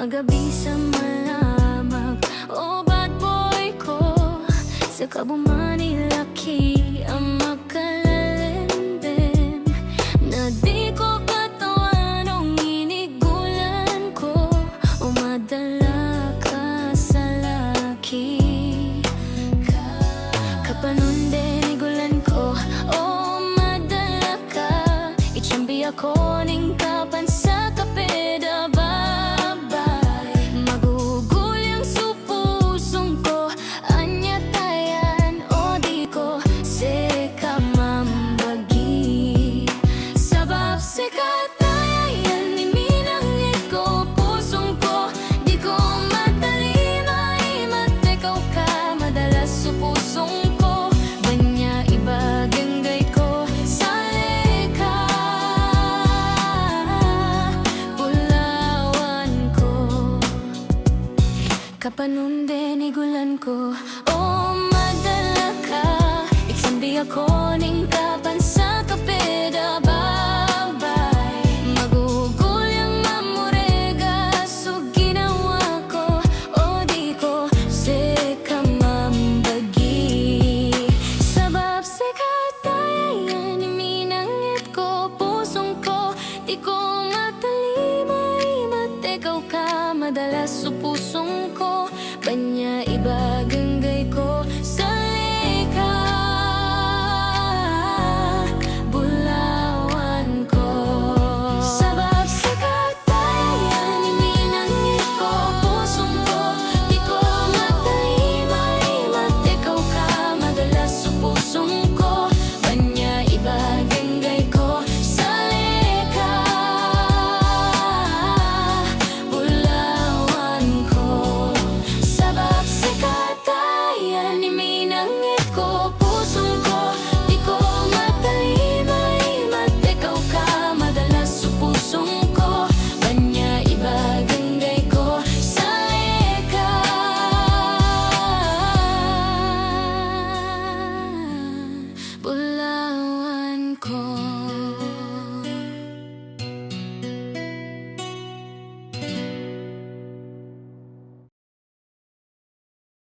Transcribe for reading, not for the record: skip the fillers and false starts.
magabi sa malamag. O bad boy ko, sa kabumanilaki ang makalalimbim, na di ko katawan o inigulan ko, o madala ka sa laki. Kapanundinigulan ko, o madala ka, itsambi ako ning kapan sa kapeda babay. Magugulyang supusong ko, anya tayan o di ko seka mambagi. Sabab seka tayan ni minangit ko, pusong ko di ko matalima, imatekaw ka madalas sa pusong ko. Banya ibaganggay ko sa leka, bulawan ko. Kapanundinigulan ko, o madala ka, itsambi ako ning kapan sa kapeda babay. Magugulyang mamurega so ginawa ko, o di ko seka mambagi. Sabab seka tayan ni minangit ko, pusong ko di ko matalima, imatekaw ka madalas sa pusong ko. Banya ibagang